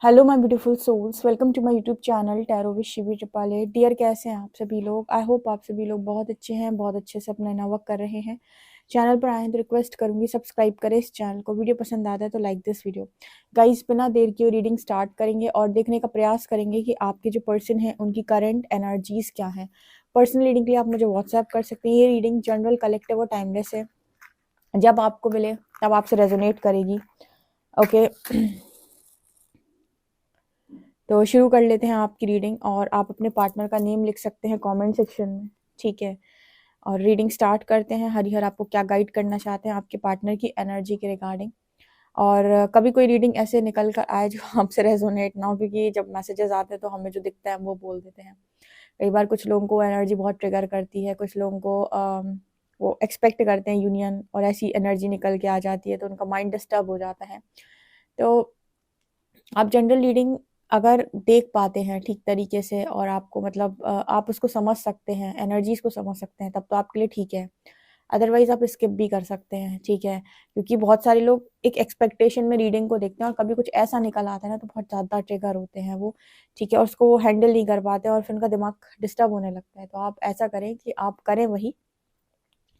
Hello my beautiful souls, welcome to my YouTube channel tarot with Shivi Tripale. Dear, कैसे हैं आप सभी लोग? आई होप आप सभी लोग बहुत अच्छे हैं, बहुत अच्छे से अपना नया वर्क कर रहे हैं। चैनल पर आए हैं तो रिक्वेस्ट करूंगी सब्सक्राइब करें इस चैनल को। वीडियो पसंद आता है तो लाइक दिस वीडियो। गाइस, बिना देर किए रीडिंग स्टार्ट करेंगे और देखने का प्रयास करेंगे कि आपके जो पर्सन है उनकी करंट एनर्जीज क्या है। पर्सनल रीडिंग के लिए आप मुझे व्हाट्सएप कर सकते हैं। ये रीडिंग जनरल, कलेक्टिव और टाइमलेस है। जब आपको मिले तब आपसे रेजोनेट करेगी। ओके तो शुरू कर लेते हैं आपकी रीडिंग, और आप अपने पार्टनर का नेम लिख सकते हैं कमेंट सेक्शन में, ठीक है। और रीडिंग स्टार्ट करते हैं। हरिहर आपको क्या गाइड करना चाहते हैं आपके पार्टनर की एनर्जी के रिगार्डिंग। और कभी कोई रीडिंग ऐसे निकल कर आए जो आपसे रेजोनेट ना हो, क्योंकि जब मैसेजेस आते हैं तो हमें जो दिखता है वो बोल देते हैं। कई बार कुछ लोगों को एनर्जी बहुत ट्रिगर करती है, कुछ लोगों को वो एक्सपेक्ट करते हैं यूनियन, और ऐसी एनर्जी निकल के आ जाती है तो उनका माइंड डिस्टर्ब हो जाता है। तो आप जनरल रीडिंग अगर देख पाते हैं ठीक तरीके से, और आपको मतलब आप उसको समझ सकते हैं, एनर्जीज को समझ सकते हैं, तब तो आपके लिए ठीक है। अदरवाइज आप स्किप भी कर सकते हैं, ठीक है। क्योंकि बहुत सारे लोग एक एक्सपेक्टेशन में रीडिंग को देखते हैं और कभी कुछ ऐसा निकल आता है ना तो बहुत ज़्यादा ट्रिगर होते हैं वो, ठीक है। और उसको वो हैंडल नहीं कर पाते और फिर उनका दिमाग डिस्टर्ब होने लगता है। तो आप ऐसा करें कि आप करें वही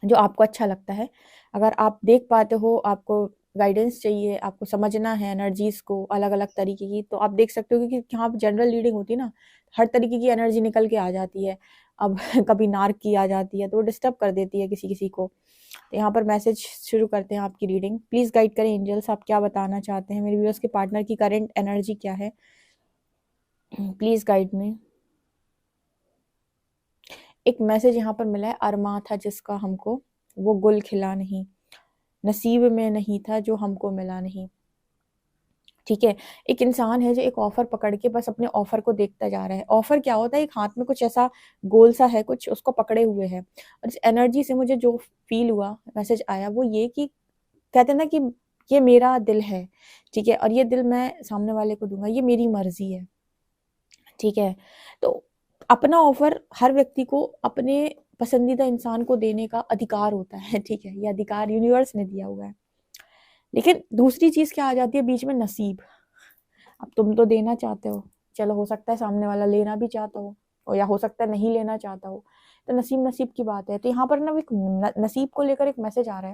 जो आपको अच्छा लगता है। अगर आप देख पाते हो, आपको गाइडेंस चाहिए, आपको समझना है एनर्जीज को अलग अलग तरीके की, तो आप देख सकते हो। क्योंकि यहाँ पर जनरल रीडिंग होती है ना, हर तरीके की एनर्जी निकल के आ जाती है। अब कभी नार्क की आ जाती है तो वो डिस्टर्ब कर देती है किसी किसी को। तो यहाँ पर मैसेज शुरू करते हैं आपकी रीडिंग। प्लीज गाइड करें एंजल्स, आप क्या बताना चाहते हैं मेरे व्यूअर्स के पार्टनर की करंट एनर्जी क्या है। प्लीज गाइड में। एक मैसेज यहाँ पर मिला है, अरमा था जिसका हमको वो गुल खिला नहीं, नसीब में नहीं था जो हमको मिला नहीं, ठीक है। एक इंसान है जो एक ऑफर पकड़ के बस अपने ऑफर को देखता जा रहा है। ऑफर क्या होता है? एक हाथ में कुछ ऐसा गोल सा है, कुछ उसको पकड़े हुए है। और इस एनर्जी से मुझे जो फील हुआ, मैसेज आया, वो ये कि कहते हैं ना कि ये मेरा दिल है, ठीक है, और ये दिल मैं सामने वाले को दूंगा, ये मेरी मर्जी है, ठीक है। तो अपना ऑफर हर व्यक्ति को अपने पसंदीदा इंसान को देने का अधिकार होता है, ठीक है। ये अधिकार यूनिवर्स ने दिया हुआ है। लेकिन दूसरी चीज क्या आ जाती है बीच में? नसीब। अब तुम तो देना चाहते हो, चलो हो सकता है सामने वाला लेना भी चाहता हो, और या हो सकता है नहीं लेना चाहता हो। तो नसीब नसीब की बात है। तो यहाँ पर ना एक नसीब को लेकर एक मैसेज आ रहा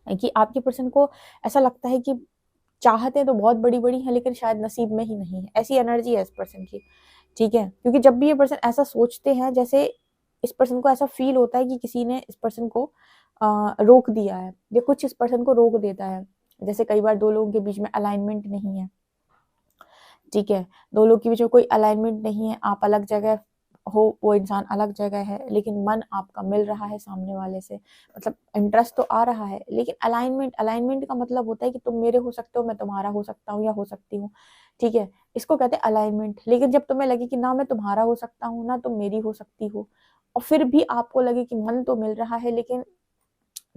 है कि आपके पर्सन को ऐसा लगता है कि चाहते तो बहुत बड़ी बड़ी है लेकिन शायद नसीब में ही नहीं है। ऐसी एनर्जी है इस पर्सन की, ठीक है। क्योंकि जब भी ये पर्सन ऐसा सोचते हैं, जैसे इस पर्सन को ऐसा फील होता है कि किसी ने इस पर्सन को रोक दिया है, या कुछ इस पर्सन को रोक देता है। जैसे कई बार दो लोगों के बीच में अलाइनमेंट नहीं है, ठीक है। दो लोग के बीच में कोई अलाइनमेंट नहीं है, आप अलग जगह हो, वो इंसान अलग जगह है, लेकिन मन आपका मिल रहा है सामने वाले से। मतलब इंटरेस्ट तो आ रहा है, लेकिन अलाइनमेंट, अलाइनमेंट का मतलब होता है कि तुम मेरे हो सकते हो, मैं तुम्हारा हो सकता हूँ या हो सकती हूँ, ठीक है। इसको कहते हैं अलाइनमेंट। लेकिन जब तुम्हें लगे कि ना मैं तुम्हारा हो सकता हूँ ना तुम मेरी हो सकती हो, और फिर भी आपको लगे कि मन तो मिल रहा है, लेकिन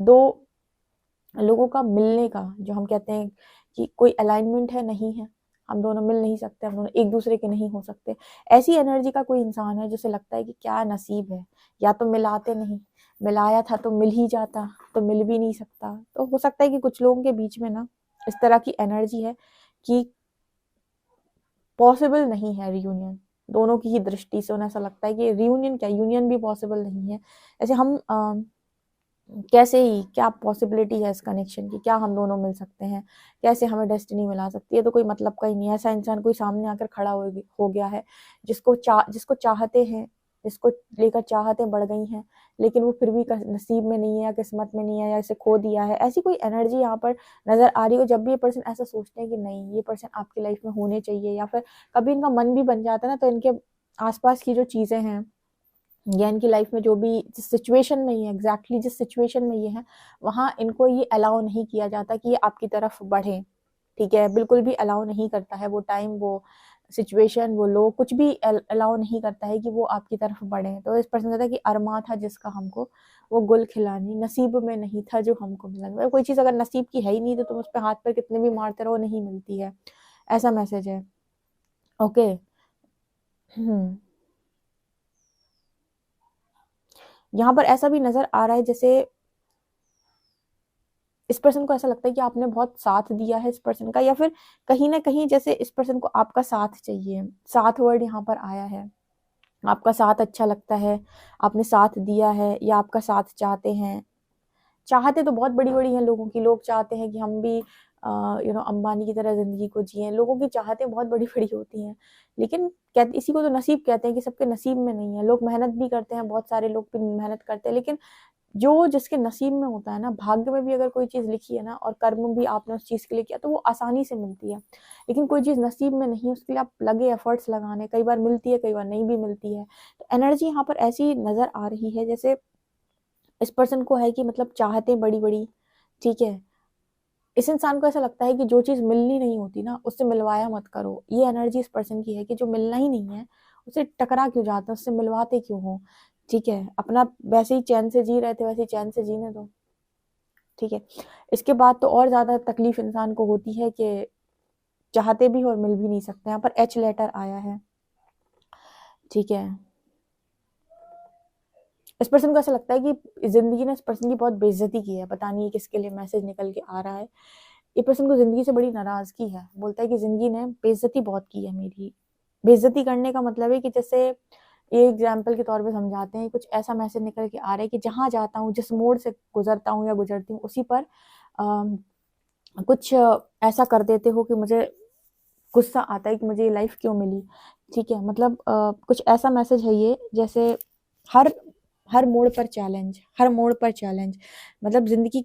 दो लोगों का मिलने का, जो हम कहते हैं कि कोई अलाइनमेंट है, नहीं है, हम दोनों मिल नहीं सकते, हम दोनों एक दूसरे के नहीं हो सकते। ऐसी एनर्जी का कोई इंसान है जिसे लगता है कि क्या नसीब है, या तो मिलाते नहीं, मिलाया था तो मिल ही जाता, तो मिल भी नहीं सकता। तो हो सकता है कि कुछ लोगों के बीच में ना इस तरह की एनर्जी है कि पॉसिबल नहीं है रियूनियन। दोनों की ही दृष्टि से उन्हें ऐसा लगता है कि रियूनियन क्या, यूनियन भी पॉसिबल नहीं है। ऐसे हम कैसे ही, क्या पॉसिबिलिटी है इस कनेक्शन की, क्या हम दोनों मिल सकते हैं, कैसे हमें डेस्टिनी मिला सकती है? तो कोई मतलब का ही नहीं है। ऐसा इंसान कोई सामने आकर खड़ा हो गया है, जिसको चाहते हैं, जिसको लेकर चाहतें बढ़ गई हैं, लेकिन वो फिर भी नसीब में नहीं है, या किस्मत में नहीं है, या इसे खो दिया है। ऐसी कोई एनर्जी यहाँ पर नजर आ रही हो। जब भी ये पर्सन ऐसा सोचते हैं कि नहीं, ये पर्सन आपकी लाइफ में होने चाहिए, या फिर कभी इनका मन भी बन जाता है ना, तो इनके आसपास की जो चीजें हैं, या इनकी लाइफ में जो भी जिस सिचुएशन में ये एग्जैक्टली जिस सिचुएशन में ये है, वहां इनको ये अलाउ नहीं किया जाता कि ये आपकी तरफ बढ़े, ठीक है। बिल्कुल भी अलाउ नहीं करता है वो टाइम, वो सिचुएशन, वो लोग, कुछ भी अलाउ नहीं करता है कि वो आपकी तरफ बढ़े। तो इस पर्सन कहता है कि अरमा था जिसका हमको वो गुल खिलानी, नसीब में नहीं था जो हमको मिला। मतलब कोई चीज अगर नसीब की है ही नहीं तो तुम उस पर हाथ पर कितने भी मारते रहो, नहीं मिलती है। ऐसा मैसेज है। ओके। यहाँ पर ऐसा भी नजर आ रहा है जैसे इस पर्सन को ऐसा लगता है कि आपने बहुत साथ दिया है इस पर्सन का, या फिर कहीं ना कहीं जैसे इस पर्सन को आपका साथ चाहिए। साथ वर्ड यहाँ पर आया है, आपका साथ अच्छा लगता है, आपने साथ दिया है या आपका साथ चाहते हैं। चाहते तो बहुत बड़ी बड़ी हैं लोगों की, लोग चाहते हैं कि हम भी अंबानी की तरह जिंदगी को जिए, लोगों की चाहतें बहुत बड़ी बड़ी होती हैं, लेकिन कहते इसी को तो नसीब कहते हैं कि सबके नसीब में नहीं है। लोग मेहनत भी करते हैं, बहुत सारे लोग भी मेहनत करते हैं, लेकिन जो जिसके नसीब में होता है ना, भाग्य में भी अगर कोई चीज लिखी है ना और कर्म भी आपने उस चीज के लिए किया तो वो आसानी से मिलती है। लेकिन कोई चीज नसीब में नहीं, उसके लिए आप लगे एफर्ट्स लगाने, कई बार मिलती है कई बार नहीं भी मिलती है। तो एनर्जी यहाँ पर ऐसी नजर आ रही है जैसे इस पर्सन को है कि मतलब चाहते बड़ी बड़ी, ठीक है। इस इंसान को ऐसा लगता है कि जो चीज मिलनी नहीं होती ना उससे मिलवाया मत करो। ये एनर्जी इस पर्सन की है कि जो मिलना ही नहीं है उससे टकरा क्यों जाते हैं, उससे मिलवाते क्यों हो, ठीक है। अपना वैसे ही चैन से जी रहे थे वैसे ही चैन से जीने दो, ठीक है। इसके बाद तो और ज्यादा तकलीफ इंसान को होती है कि चाहते भी और मिल भी नहीं सकते। यहाँ पर एच लेटर आया है, ठीक है। इस पर्सन को ऐसा लगता है कि जिंदगी ने इस पर्सन की बहुत बेइज्जती की है, पता नहीं किसके लिए मैसेज निकल के आ रहा है। ये पर्सन को जिंदगी से बड़ी नाराजगी है, बोलता है कि जिंदगी ने बेइज्जती बहुत की है मेरी। बेइज्जती करने का मतलब है कि जैसे ये एग्जाम्पल के तौर पे समझाते हैं, कुछ ऐसा मैसेज निकल के आ रहा है कि जहां जाता हूँ, जिस मोड़ से गुजरता हूँ या गुजरती हूँ, उसी पर कुछ ऐसा कर देते हो कि मुझे गुस्सा आता है कि मुझे ये लाइफ क्यों मिली, ठीक है। मतलब कुछ ऐसा मैसेज है ये, जैसे हर हर मोड़ पर चैलेंज, हर मोड़ पर चैलेंज। मतलब जिंदगी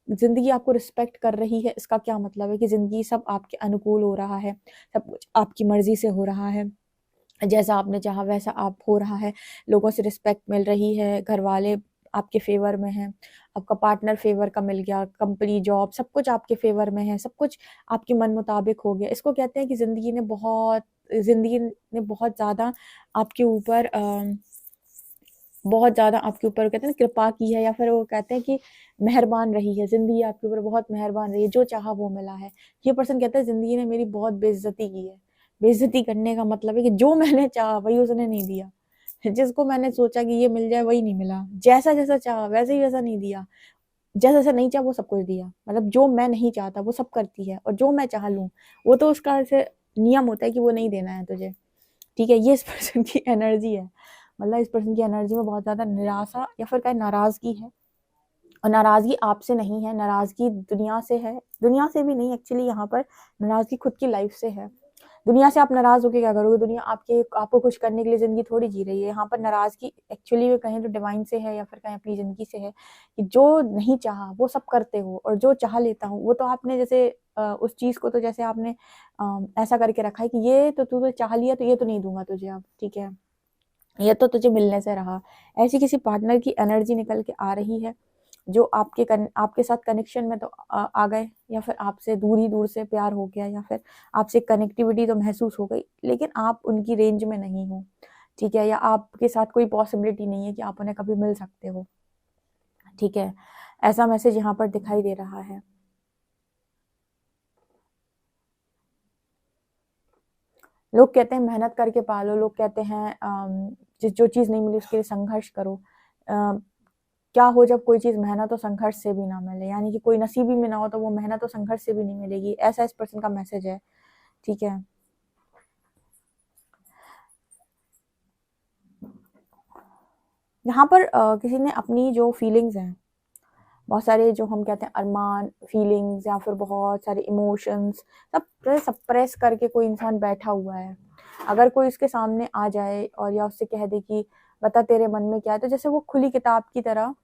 जिंदगी आपको रिस्पेक्ट कर रही है, इसका क्या मतलब है कि जिंदगी सब आपके अनुकूल हो रहा है, सब कुछ आपकी मर्जी से हो रहा है, जैसा आपने चाहा वैसा आप हो रहा है, लोगों से रिस्पेक्ट मिल रही है, घर वाले आपके फेवर में हैं, आपका पार्टनर फेवर का मिल गया, कंपनी जॉब सब कुछ आपके फेवर में है, सब कुछ आपके मन मुताबिक हो गया। इसको कहते हैं कि जिंदगी ने बहुत ज़्यादा आपके ऊपर बहुत ज़्यादा आपके ऊपर कहते हैं ना कृपा की है, या फिर वो कहते हैं कि मेहरबान रही है, जिंदगी आपके ऊपर बहुत मेहरबान रही है, जो चाहा वो मिला है। ये पर्सन कहता है जिंदगी ने मेरी बहुत बेइज्जती की है। बेइज्जती करने का मतलब है कि जो मैंने चाहा वही उसने नहीं दिया, जिसको मैंने सोचा कि ये मिल जाए वही नहीं मिला, जैसा जैसा चाहा वैसे ही वैसा नहीं दिया, जैसा जैसा नहीं चाहा वो सब कुछ दिया। मतलब जो मैं नहीं चाहता वो सब करती है, और जो मैं चाह लूँ वो तो उसका ऐसे नियम होता है कि वो नहीं देना है तुझे, ठीक है। ये इस पर्सन की एनर्जी है। मतलब इस पर्सन की एनर्जी में बहुत ज्यादा निराशा या फिर क्या नाराजगी है, और नाराजगी आपसे नहीं है, नाराजगी दुनिया से है। दुनिया से भी नहीं, एक्चुअली यहाँ पर नाराजगी खुद की लाइफ से है। दुनिया से आप नाराज होकर क्या करोगे, दुनिया आपको खुश करने के लिए जिंदगी थोड़ी जी रही है। यहाँ पर नाराजगी एक्चुअली में कहें तो डिवाइन से है, या फिर कहें अपनी जिंदगी से है, कि जो नहीं चाहा वो सब करते हो, और जो चाह लेता हूँ वो तो आपने जैसे उस चीज को तो जैसे आपने ऐसा करके रखा है कि ये तो तू तो चाह लिया तो ये तो नहीं दूंगा तुझे अब, ठीक है, ये तो तुझे मिलने से रहा। ऐसी किसी पार्टनर की एनर्जी निकल के आ रही है, जो आपके साथ कनेक्शन में तो आ गए, या फिर आपसे दूर से प्यार हो गया, या फिर आपसे कनेक्टिविटी तो महसूस हो गई, लेकिन आप उनकी रेंज में नहीं हो, ठीक है, या आपके साथ कोई पॉसिबिलिटी नहीं है कि आप उन्हें कभी मिल सकते हो, ठीक है। ऐसा मैसेज यहाँ पर दिखाई दे रहा है। लोग कहते हैं मेहनत करके पालो, लोग कहते हैं जो चीज नहीं मिली उसके लिए संघर्ष करो। क्या हो जब कोई चीज मेहनत और संघर्ष से भी ना मिले, यानी कि कोई नसीबी में ना हो तो वो मेहनत और संघर्ष से भी नहीं मिलेगी, ऐसा इस पर्सन का मैसेज है, ठीक है। यहाँ पर किसी ने अपनी जो फीलिंग्स हैं, बहुत सारे जो हम कहते हैं अरमान, फीलिंग्स, या फिर बहुत सारे इमोशंस, सब सप्रेस करके कोई इंसान बैठा हुआ है। अगर कोई उसके सामने आ जाए और या उससे कह दे कि बता तेरे मन में क्या है, तो जैसे वो खुली किताब की तरह,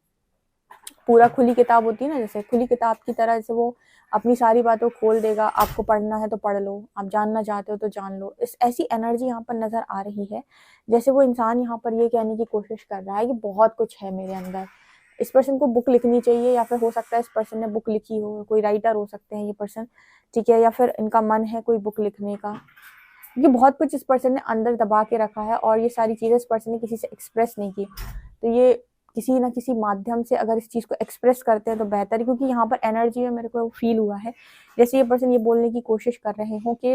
पूरा खुली किताब होती है ना, जैसे खुली किताब की तरह जैसे वो अपनी सारी बातों खोल देगा, आपको पढ़ना है तो पढ़ लो, आप जानना चाहते हो तो जान लो। इस ऐसी एनर्जी यहाँ पर नजर आ रही है, जैसे वो इंसान यहाँ पर ये कहने की कोशिश कर रहा है कि बहुत कुछ है मेरे अंदर। इस पर्सन को बुक लिखनी चाहिए, या फिर हो सकता है इस पर्सन ने बुक लिखी हो, कोई राइटर हो सकते हैं ये पर्सन, ठीक है, या फिर इनका मन है कोई बुक लिखने का, क्योंकि बहुत कुछ इस पर्सन ने अंदर दबा के रखा है, और ये सारी चीजें इस पर्सन ने किसी से एक्सप्रेस नहीं की। तो ये किसी ना किसी माध्यम से अगर इस चीज को एक्सप्रेस करते हैं तो बेहतर है, क्योंकि यहाँ पर एनर्जी में मेरे को फील हुआ है जैसे ये पर्सन ये बोलने की कोशिश कर रहे हो कि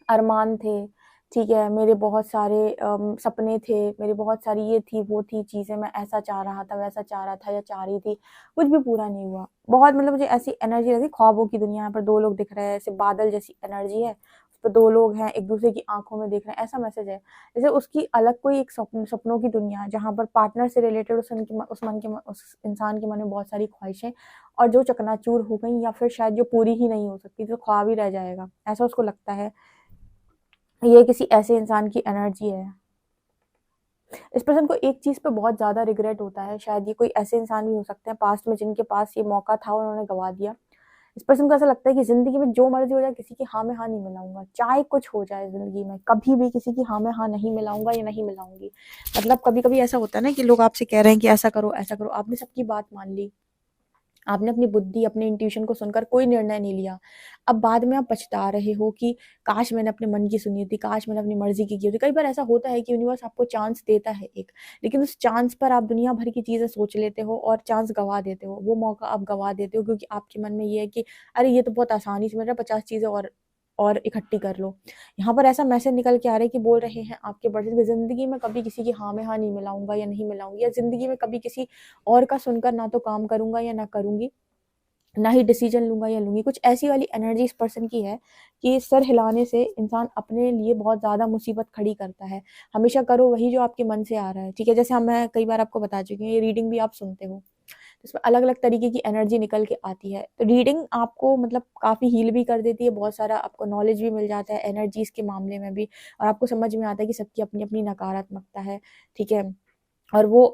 अरमान थे, ठीक है, मेरे बहुत सारे सपने थे, मेरी बहुत सारी ये थी, वो थी चीज़ें, मैं ऐसा चाह रहा था, वैसा चाह रहा था या चाह रही थी, कुछ भी पूरा नहीं हुआ। बहुत मतलब मुझे ऐसी एनर्जी रहती है, ख्वाबों की दुनिया, यहाँ पर 2 लोग दिख रहे हैं, ऐसे बादल जैसी एनर्जी है, उस पे 2 लोग हैं, एक-दूसरे की आँखों में देख रहे हैं, ऐसा मैसेज है। जैसे उसकी अलग कोई एक सपनों की दुनिया, जहाँ पर पार्टनर से रिलेटेड उस इंसान के मन में बहुत सारी ख्वाहिशें और जो चकनाचूर हो गई या फिर शायद जो पूरी ही नहीं हो सकती, जो ख्वाब ही रह जाएगा, ऐसा उसको लगता है। ये किसी ऐसे इंसान की एनर्जी है। इस पर्सन को एक चीज़ पे बहुत ज़्यादा रिग्रेट होता है, शायद ये कोई ऐसे इंसान भी हो सकते हैं पास्ट में जिनके पास ये मौका था और उन्होंने गँवा दिया। इस पर्सन को ऐसा लगता है कि ज़िंदगी में जो मर्ज़ी हो जाए किसी की हाँ में हाँ नहीं मिलाऊँगा, चाहे कुछ हो जाए ज़िंदगी में, कभी भी किसी की हाँ में हाँ नहीं मिलाऊँगा या नहीं मिलाऊँगी। मतलब कभी-कभी ऐसा होता है ना कि लोग आपसे कह रहे हैं कि ऐसा करो, आपने सबकी बात मान ली। आपने अपनी बुद्धि, अपने इंट्यूशन को सुनकर कोई निर्णय नहीं लिया। अब बाद में आप पछता रहे हो कि काश मैंने अपने मन की सुनी होती, काश मैंने अपनी मर्ज़ी की होती। कई बार ऐसा होता है कि यूनिवर्स आपको चांस देता है एक, लेकिन उस चांस पर आप दुनिया भर की चीज़ें सोच लेते हो और चांस गँवा देते हो। वो मौका आप गँवा देते हो क्योंकि आपके मन में ये है कि अरे ये तो बहुत आसानी से मिल रहा है, 50 चीज़ें और इकट्ठी कर लो। यहाँ पर ऐसा मैसेज निकल के आ रहा है कि बोल रहे हैं आपके पर्सन कि ज़िंदगी में कभी किसी की हाँ में हाँ नहीं मिलाऊँगा या नहीं मिलाऊँगी, या ज़िंदगी में कभी किसी और का सुनकर ना तो काम करूँगा या ना करूँगी। ना ही डिसीजन लूँगा या लूँगी। कुछ ऐसी वाली एनर्जी इस पर्सन की है कि सर हिलाने से इंसान अपने लिए बहुत ज़्यादा मुसीबत खड़ी करता है। हमेशा करो वही जो आपके मन से आ रहा है, ठीक है? जैसे मैं कई बार आपको बता चुकी हूँ, ये रीडिंग भी आप सुनते हो। इसमें अलग-अलग तरीके की एनर्जी निकल के आती है। तो रीडिंग आपको मतलब काफ़ी हील भी कर देती है, बहुत सारा आपको नॉलेज भी मिल जाता है एनर्जीज़ के मामले में भी, और आपको समझ में आता है कि सबकी अपनी-अपनी नकारात्मकता है, ठीक है? और वो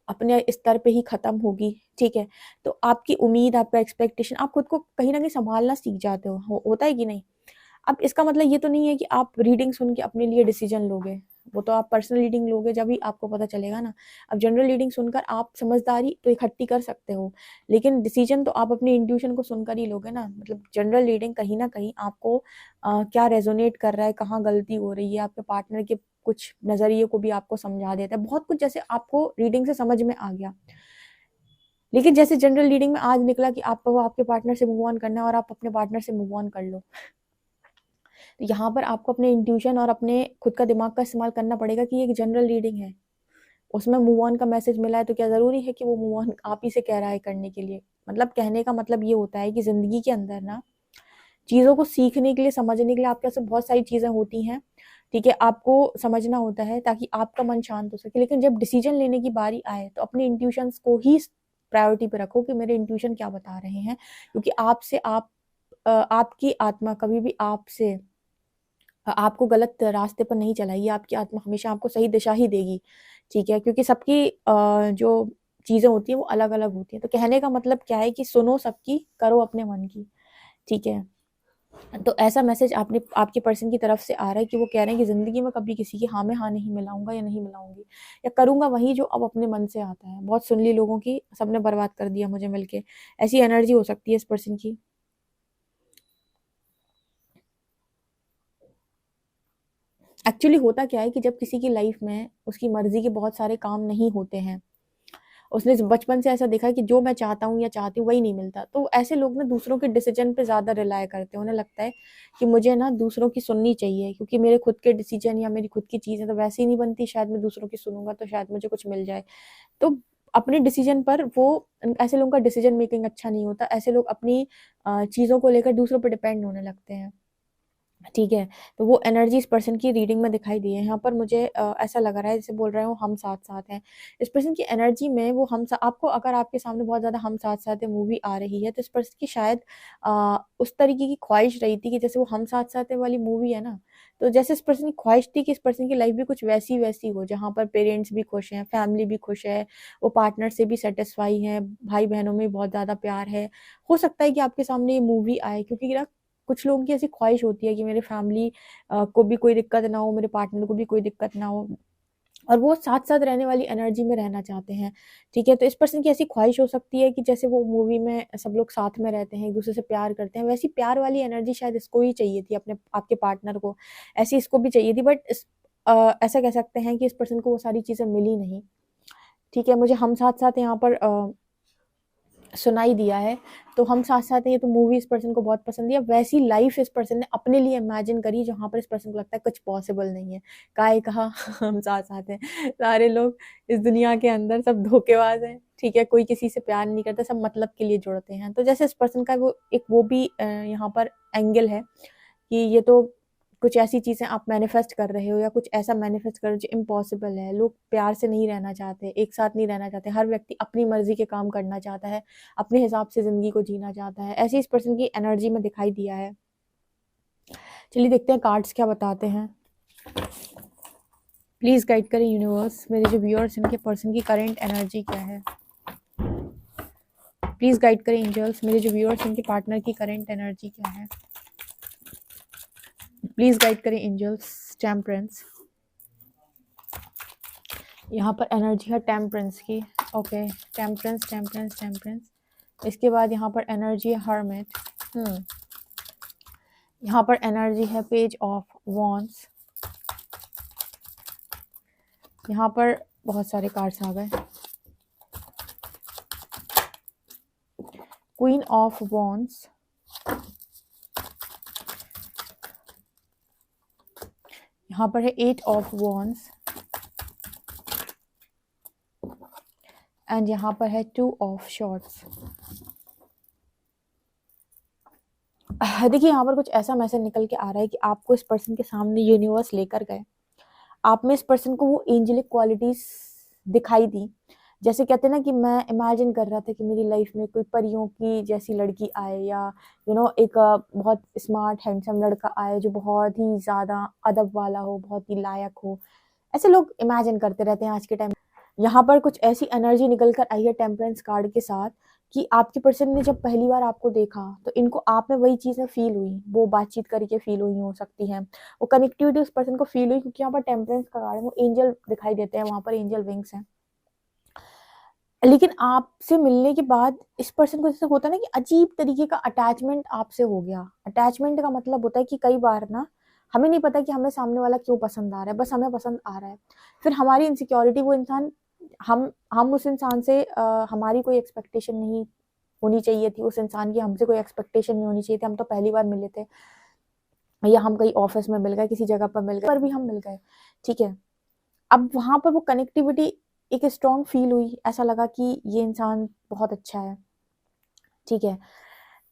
अपने स्तर पे ही ख़त्म होगी, ठीक है? तो आपकी उम्मीद, आपका एक्सपेक्टेशन, आप खुद को कहीं न कहीं सँभालना सीख जाते हो होता है कि नहीं? अब इसका मतलब ये तो नहीं है कि आप रीडिंग सुन के अपने लिए डिसीज़न लोगे, वो तो आप पर्सनल रीडिंग लोगे जब ही आपको पता चलेगा ना। अब जनरल रीडिंग सुनकर आप समझदारी तो इकट्ठी कर सकते हो, लेकिन डिसीज़न तो आप अपने इंट्यूशन को सुनकर ही लोगे ना। मतलब जनरल रीडिंग कहीं न कहीं आपको क्या रेज़ोनेट कर रहा है, कहाँ गलती हो रही है, आपके पार्टनर के कुछ नज़रिए को भी आपको समझा देता है। बहुत कुछ जैसे आपको रीडिंग से समझ में आ गया। लेकिन जैसे जनरल रीडिंग में आज निकला कि आपको आपके पार्टनर से मूव ऑन करना है और आप अपने पार्टनर से मूव ऑन कर लो। तो यहाँ पर आपको अपने इंट्यूशन और अपने खुद का दिमाग का इस्तेमाल करना पड़ेगा कि ये एक जनरल रीडिंग है। उसमें मूव ऑन का मैसेज मिला है तो क्या ज़रूरी है कि वो मूव ऑन आप ही से कह रहा है करने के लिए? मतलब कहने का मतलब ये होता है कि ज़िंदगी के अंदर ना चीज़ों को सीखने के लिए, समझने के लिए आपके पास बहुत सारी चीज़ें होती हैं, ठीक है? आपको समझना होता है ताकि आपका मन शांत हो सके। लेकिन जब डिसीज़न लेने की बारी आए तो अपने इंट्यूशंस को ही प्रायोरिटी पे रखो कि मेरे इंट्यूशन क्या बता रहे हैं। क्योंकि आपकी आत्मा कभी भी आपको गलत रास्ते पर नहीं चलाएगी, आपकी आत्मा हमेशा आपको सही दिशा ही देगी, ठीक है? क्योंकि सबकी जो चीज़ें होती हैं वो अलग-अलग होती हैं। तो कहने का मतलब क्या है कि सुनो सबकी, करो अपने मन की, ठीक है? तो ऐसा मैसेज आपके पर्सन की तरफ से आ रहा है कि वो कह रहे हैं कि ज़िंदगी में कभी किसी की हाँ में हाँ नहीं मिलाऊँगा या नहीं मिलाऊँगी, या करूँगा वही जो अब अपने मन से आता है। बहुत सुन ली लोगों की, सबने बर्बाद कर दिया मुझे मिलके। ऐसी एनर्जी हो सकती है इस पर्सन की। एक्चुअली होता क्या है कि जब किसी की लाइफ में उसकी मर्ज़ी के बहुत सारे काम नहीं होते हैं, उसने बचपन से ऐसा देखा है कि जो मैं चाहता हूँ या चाहती हूँ वही नहीं मिलता, तो ऐसे लोग ना दूसरों के डिसीजन पे ज़्यादा रिलाय करते हैं। उन्हें लगता है कि मुझे ना दूसरों की सुननी चाहिए, क्योंकि मेरे खुद के डिसीजन या मेरी खुद की चीज़ें तो वैसे ही नहीं बनती, शायद मैं दूसरों की सुनूँगा तो शायद मुझे कुछ मिल जाए। तो अपने डिसीजन पर वो ऐसे लोगों का डिसीजन मेकिंग अच्छा नहीं होता। ऐसे लोग अपनी चीज़ों को लेकर दूसरों पे डिपेंड होने लगते हैं। ठीक है, तो वो एनर्जी इस पर्सन की रीडिंग में दिखाई दी है। यहाँ पर मुझे ऐसा लग रहा है जैसे बोल रहे हो हम साथ-साथ हैं। इस पर्सन की एनर्जी में वो हम सा आपको अगर आपके सामने बहुत ज़्यादा हम साथ-साथ हैं मूवी आ रही है, तो इस पर्सन की शायद उस तरीके की ख्वाहिश रही थी कि जैसे वो हम साथ-साथ हैं वाली मूवी है ना, तो जैसे इस पर्सन की ख्वाहिश थी कि इस पर्सन की लाइफ़ भी कुछ वैसी-वैसी हो, जहाँ पर पेरेंट्स भी खुश हैं, फैमिली भी खुश है, वो पार्टनर से भी सैटिस्फाई हैं, भाई-बहनों में बहुत ज़्यादा प्यार है। हो सकता है कि आपके सामने ये मूवी आए, क्योंकि ना कुछ लोगों की ऐसी ख्वाहिश होती है कि मेरे फैमिली को भी कोई दिक्कत ना हो, मेरे पार्टनर को भी कोई दिक्कत ना हो, और वो साथ-साथ रहने वाली एनर्जी में रहना चाहते हैं, ठीक है? तो इस पर्सन की ऐसी ख्वाहिश हो सकती है कि जैसे वो मूवी में सब लोग साथ में रहते हैं, एक-दूसरे से प्यार करते हैं, वैसी प्यार वाली एनर्जी शायद इसको ही चाहिए थी, अपने आपके पार्टनर को, ऐसी इसको भी चाहिए थी, बट ऐसा कह सकते हैं कि इस पर्सन को वो सारी चीज़ें मिली नहीं, ठीक है? मुझे हम साथ-साथ यहाँ पर सुनाई दिया है, तो हम साथ साथ हैं, ये तो मूवी इस पर्सन को बहुत पसंद है, वैसी लाइफ इस पर्सन ने अपने लिए इमेजिन करी जहाँ पर इस पर्सन को लगता है कुछ पॉसिबल नहीं है। काहे कहा हम साथ साथ हैं, सारे लोग इस दुनिया के अंदर सब धोखेबाज हैं, ठीक है, कोई किसी से प्यार नहीं करता, सब मतलब के लिए जुड़ते हैं। तो जैसे इस पर्सन का वो भी यहाँ पर एंगल है कि ये तो कुछ ऐसी चीज़ें आप मैनिफेस्ट कर रहे हो या कुछ ऐसा मैनिफेस्ट कर रहे हो जो इम्पॉसिबल है। लोग प्यार से नहीं रहना चाहते, एक साथ नहीं रहना चाहते, हर व्यक्ति अपनी मर्जी के काम करना चाहता है, अपने हिसाब से ज़िंदगी को जीना चाहता है। ऐसे इस पर्सन की एनर्जी में दिखाई दिया है। चलिए देखते हैं कार्ड्स क्या बताते हैं। प्लीज़ गाइड करें यूनिवर्स, मेरे जो व्यूअर्स इनके पर्सन की करेंट एनर्जी क्या है। प्लीज़ गाइड करें एंजल्स, मेरे जो व्यूअर्स इनके पार्टनर की करेंट एनर्जी क्या है। प्लीज़ गाइड करें एंजल्स। टेम्परेंस, यहाँ पर एनर्जी है टेम्परेंस की। Okay, temperance temperance temperance. इसके बाद यहाँ पर एनर्जी है हर्मिट। यहाँ पर एनर्जी है पेज ऑफ वॉन्ड्स। यहाँ पर बहुत सारे कार्ड्स आ गए। क्वीन ऑफ वॉन्ड्स, यहाँ पर है 8 ऑफ वॉन्ड्स एंड यहाँ पर है 2 ऑफ शॉर्ट्स। देखिए यहाँ पर कुछ ऐसा मैसेज निकल के आ रहा है कि आपको इस पर्सन के सामने यूनिवर्स लेकर गए, आप में इस पर्सन को वो एंजेलिक क्वालिटीज दिखाई दी। जैसे कहते हैं ना कि मैं इमेजिन कर रहा था कि मेरी लाइफ में कोई परियों की जैसी लड़की आए, या एक बहुत स्मार्ट हैंडसम लड़का आए जो बहुत ही ज़्यादा अदब वाला हो, बहुत ही लायक हो। ऐसे लोग इमेजिन करते रहते हैं आज के टाइम। यहाँ पर कुछ ऐसी एनर्जी निकल कर आई है टेम्परेंस कार्ड के साथ कि आपके पर्सन ने जब पहली बार आपको देखा तो इनको आप में वही चीज़ें फील हुई, वो बातचीत करके फील हुई हो सकती है, वो कनेक्टिविटी उस पर्सन को फील हुई, क्योंकि यहाँ पर टेम्परेंस का कार्ड है, वो एंजल दिखाई देते हैं, वहाँ पर एंजल विंग्स हैं। लेकिन आपसे मिलने के बाद इस पर्सन को जैसे होता है ना कि अजीब तरीके का अटैचमेंट आपसे हो गया। अटैचमेंट का मतलब होता है कि कई बार ना हमें नहीं पता कि हमें सामने वाला क्यों पसंद आ रहा है, बस हमें पसंद आ रहा है। फिर हमारी इनसिक्योरिटी, वो इंसान, हम उस इंसान से हमारी कोई एक्सपेक्टेशन नहीं होनी चाहिए थी, उस इंसान की हमसे कोई एक्सपेक्टेशन नहीं होनी चाहिए थी, हम तो पहली बार मिले थे, या हम कहीं ऑफिस में मिल गए, किसी जगह पर मिल गए, पर भी हम मिल गए, ठीक है। अब वहां पर वो कनेक्टिविटी एक स्ट्रॉन्ग फील हुई, ऐसा लगा कि ये इंसान बहुत अच्छा है, ठीक है।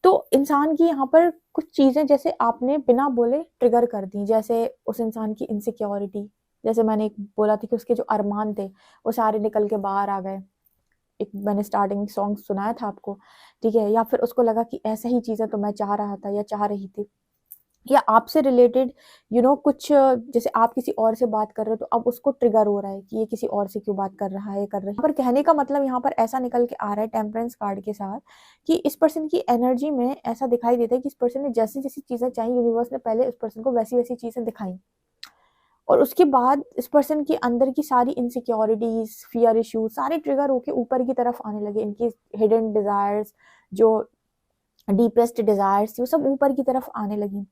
तो इंसान की यहाँ पर कुछ चीजें जैसे आपने बिना बोले ट्रिगर कर दी, जैसे उस इंसान की इनसिक्योरिटी, जैसे मैंने एक बोला था कि उसके जो अरमान थे वो सारे निकल के बाहर आ गए। एक मैंने स्टार्टिंग सॉन्ग सुनाया था आपको, ठीक है। या फिर उसको लगा कि ऐसा ही चीजें तो मैं चाह रहा था या चाह रही थी, या आपसे रिलेटेड कुछ, जैसे आप किसी और से बात कर रहे हो तो अब उसको ट्रिगर हो रहा है कि ये किसी और से क्यों बात कर रहा है, कर रही है। पर कहने का मतलब यहाँ पर ऐसा निकल के आ रहा है टेम्परेंस कार्ड के साथ कि इस पर्सन की एनर्जी में ऐसा दिखाई देता है कि इस पर्सन ने जैसी जैसी चीजें चाही, यूनिवर्स ने पहले उस पर्सन को वैसी वैसी चीजें दिखाई, और उसके बाद इस पर्सन के अंदर की सारी इनसिक्योरिटीज, फियर इश्यूज सारे ट्रिगर होके ऊपर की तरफ आने लगे। इनकी हिडन डिजायर्स, जो डीपेस्ट डिजायर्स थी, वो सब ऊपर की तरफ आने लगी।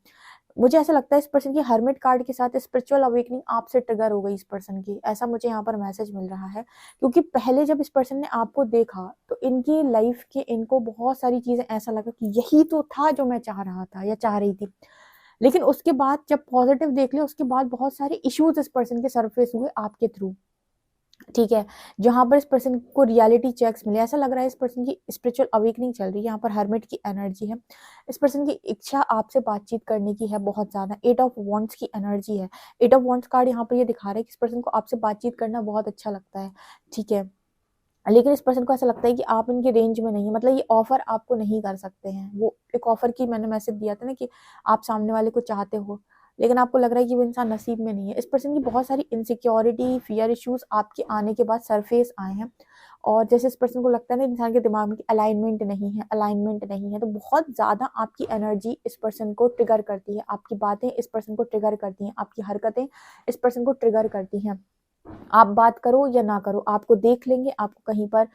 मुझे ऐसा लगता है इस पर्सन की हर्मिट कार्ड के साथ स्पिरिचुअल अवेकनिंग आपसे ट्रिगर हो गई इस पर्सन की, ऐसा मुझे यहाँ पर मैसेज मिल रहा है। क्योंकि पहले जब इस पर्सन ने आपको देखा तो इनकी लाइफ के इनको बहुत सारी चीजें ऐसा लगा कि यही तो था जो मैं चाह रहा था या चाह रही थी। लेकिन उसके बाद जब पॉजिटिव देख लिया, उसके बाद बहुत सारे इश्यूज इस पर्सन के सरफेस हुए आपके थ्रू, ठीक है, जहां पर इस पर्सन को रियलिटी चेक्स मिले। ऐसा लग रहा है इस पर्सन की स्पिरिचुअल अवेकनिंग चल रही है। यहाँ पर हर्मिट की एनर्जी है, इस पर्सन की इच्छा आपसे बातचीत करने की है बहुत ज्यादा। 8 ऑफ वॉन्ड्स की एनर्जी है। 8 ऑफ वॉन्ड्स कार्ड यहाँ पर ये दिखा रहा है कि इस पर्सन को आपसे बातचीत करना बहुत अच्छा लगता है, ठीक है। लेकिन इस पर्सन को ऐसा लगता है कि आप इनके रेंज में नहीं है, मतलब ये ऑफर आपको नहीं कर सकते हैं। वो एक ऑफर की मैंने मैसेज दिया था ना कि आप सामने वाले को चाहते हो, लेकिन आपको लग रहा है कि वो इंसान नसीब में नहीं है। इस पर्सन की बहुत सारी इनसिक्योरिटी, फियर इश्यूज आपके आने के बाद सरफेस आए हैं, और जैसे इस पर्सन को लगता है ना इंसान के दिमाग में कि अलाइनमेंट नहीं है, अलाइनमेंट नहीं है, तो बहुत ज़्यादा आपकी एनर्जी इस पर्सन को ट्रिगर करती है, आपकी बातें इस पर्सन को ट्रिगर करती हैं, आपकी हरकतें इस पर्सन को ट्रिगर करती हैं। आप बात करो या ना करो, आपको देख लेंगे, आपको कहीं पर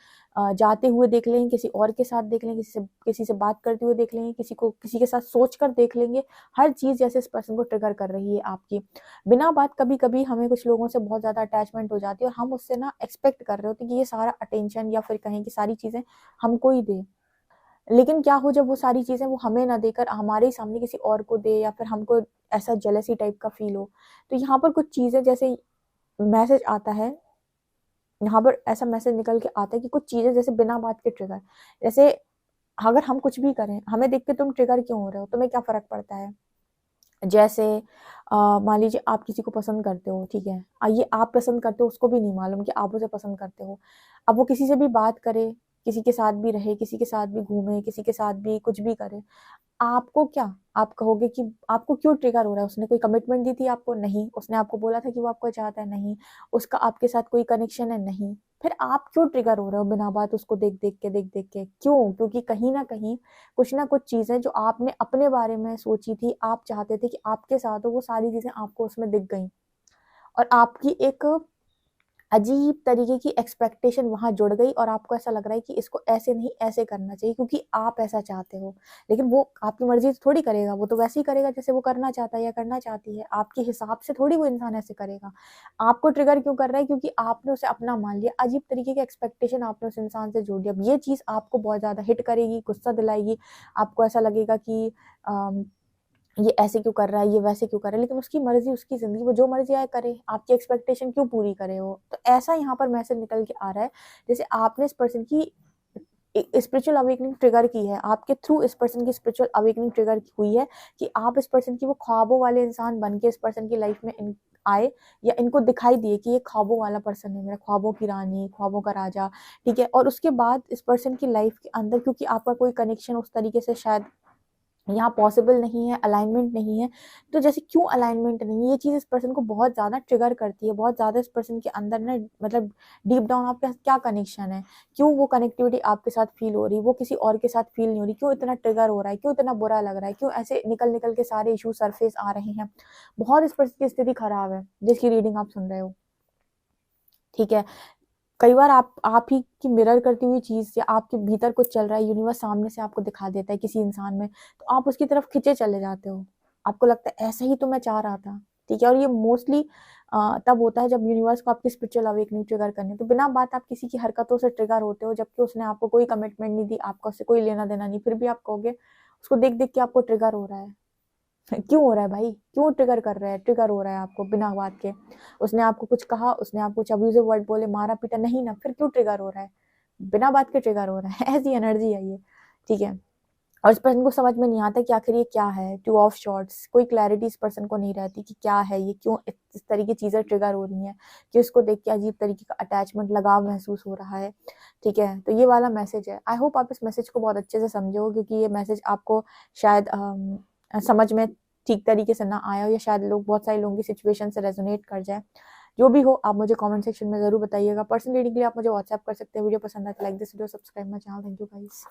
जाते हुए देख लेंगे, किसी और के साथ देख लेंगे, किसी से बात करते हुए देख लेंगे, किसी के साथ सोच कर देख लेंगे। हर चीज़ जैसे इस पर्सन को ट्रिगर कर रही है आपकी बिना बात। कभी कभी हमें कुछ लोगों से बहुत ज़्यादा अटैचमेंट हो जाती है और हम उससे ना एक्सपेक्ट कर रहे होते हैं कि ये सारा अटेंशन या फिर कहें कि सारी चीज़ें हमको ही दे, लेकिन क्या हो जब वो सारी चीज़ें वो हमें ना देकर हमारे ही सामने किसी और को दे, या फिर हमको ऐसा जेलसी टाइप का फ़ील हो। तो यहाँ पर कुछ चीज़ें जैसे मैसेज आता है, यहाँ पर ऐसा मैसेज निकल के आता है कि कुछ चीज़ें जैसे बिना बात के ट्रिगर, जैसे अगर हम कुछ भी करें, हमें देख के तुम ट्रिगर क्यों हो रहे हो? तुम्हें क्या फ़र्क पड़ता है? जैसे मान लीजिए आप किसी को पसंद करते हो, ठीक है? ये आप पसंद करते हो उसको भी नहीं मालूम कि आप उसे पसंद करते हो। अब वो किसी से भी बात करे, किसी के साथ भी रहे, किसी के साथ भी घूमे, किसी के साथ भी कुछ भी करे, आपको क्या, आप कहोगे कि आपको क्यों ट्रिगर हो रहा है? उसने कोई कमिटमेंट दी थी आपको? नहीं। उसने आपको बोला था कि वो आपको चाहता है? नहीं। उसका आपके साथ कोई कनेक्शन है? नहीं। फिर आप क्यों ट्रिगर हो रहे हो बिना बात उसको देख-देख के? क्यों? क्योंकि कहीं न कहीं कुछ ना कुछ चीज़ें जो आपने अपने बारे में सोची थी, आप चाहते थे कि आपके साथ हो, वो सारी चीज़ें आपको उसमें दिख गईं और आपकी एक अजीब तरीके की एक्सपेक्टेशन वहाँ जुड़ गई और आपको ऐसा लग रहा है कि इसको ऐसे नहीं, ऐसे करना चाहिए क्योंकि आप ऐसा चाहते हो। लेकिन वो आपकी मर्ज़ी से थोड़ी करेगा, वो तो वैसे ही करेगा जैसे वो करना चाहता है या करना चाहती है। आपके हिसाब से थोड़ी वो इंसान ऐसे करेगा। आपको ट्रिगर क्यों कर रहा है? क्योंकि आपने उसे अपना मान लिया। अजीब तरीके की एक्सपेक्टेशन आपने उस इंसान से जोड़ दी। अब ये चीज़ आपको बहुत ज़्यादा हिट करेगी, गुस्सा दिलाएगी। आपको ऐसा लगेगा कि अ ये ऐसे क्यों कर रहा है, ये वैसे क्यों कर रहा है, लेकिन उसकी मर्ज़ी, उसकी ज़िंदगी, वो जो मर्ज़ी आए करे, आपकी एक्सपेक्टेशन क्यों पूरी करे वो? तो ऐसा यहाँ पर मैसेज निकल के आ रहा है, जैसे आपने इस पर्सन की स्पिरिचुअल अवेकनिंग ट्रिगर की है, आपके थ्रू इस पर्सन की स्पिरिचुअल अवेकनिंग ट्रिगर हुई है कि आप इस पर्सन की वो ख्वाबों वाले इंसान बन के इस पर्सन की लाइफ में आए या इनको दिखाई दिए कि ये ख्वाबों वाला पर्सन है, मेरा ख्वाबों की रानी, ख्वाबों का राजा, ठीक है? और उसके बाद इस पर्सन की लाइफ के अंदर क्योंकि आपका कोई कनेक्शन उस तरीके से शायद यहाँ पॉसिबल नहीं है, अलाइनमेंट नहीं है, तो जैसे क्यों अलाइनमेंट नहीं है, ये चीज़ इस पर्सन को बहुत ज़्यादा ट्रिगर करती है, बहुत ज़्यादा इस पर्सन के अंदर ना मतलब डीप डाउन आपके साथ क्या कनेक्शन है? क्यों वो कनेक्टिविटी आपके साथ फ़ील हो रही है, वो किसी और के साथ फ़ील नहीं हो रही, क्यों इतना ट्रिगर हो रहा है, क्यों इतना बुरा लग रहा है, क्यों ऐसे निकल-निकल के सारे इश्यू सरफेस आ रहे हैं? बहुत इस पर्सन की स्थिति खराब है, जिसकी रीडिंग आप सुन रहे हो, ठीक है? कई बार आप ही की मिरर करती हुई चीज़ या आपके भीतर कुछ चल रहा है, यूनिवर्स सामने से आपको दिखा देता है किसी इंसान में, तो आप उसकी तरफ खिंचे चले जाते हो। आपको लगता है ऐसा ही तो मैं चाह रहा था, ठीक है? और ये मोस्टली तब होता है जब यूनिवर्स को आपकी स्पिरिचुअल अवेकनिंग ट्रिगर करनी है। तो बिना बात आप किसी की हरकतों से ट्रिगर होते हो, जबकि उसने आपको कोई कमिटमेंट नहीं दी, आपका उससे कोई लेना-देना नहीं, फिर भी आप कहोगे उसको देख-देख के आपको ट्रिगर हो रहा है। क्यों हो रहा है भाई? क्यों ट्रिगर कर रहा है? ट्रिगर हो रहा है आपको बिना बात के। उसने आपको कुछ कहा, उसने आपको कुछ अब्यूज़िव वर्ड बोले, मारा-पीटा, नहीं ना, फिर क्यों ट्रिगर हो रहा है? बिना बात के ट्रिगर हो रहा है। ऐसी एनर्जी है ये, ठीक है? और इस पर्सन को समझ में नहीं आता कि आखिर ये क्या है? टू ऑफ शॉर्ट्स, कोई क्लैरिटी इस पर्सन को नहीं रहती कि क्या है ये? क्यों इस तरह की चीज़ें ट्रिगर हो रही हैं? कि उसको देख के अजीब तरीके का अटैचमेंट, लगाव महसूस हो रहा है, ठीक है? तो ये वाला मैसेज है। आई होप आप इस मैसेज को बहुत अच्छे से समझे हो क्योंकि ये मैसेज आपको शायद समझ में ठीक तरीके से ना आया हो या शायद बहुत सारे लोगों की सिचुएशन से रेजोनेट कर जाए। जो भी हो आप मुझे कमेंट सेक्शन में ज़रूर बताइएगा। पर्सनल रीडिंग के लिए आप मुझे व्हाट्सएप कर सकते हैं। वीडियो पसंद आए तो like this video, subscribe my channel. Thank you guys.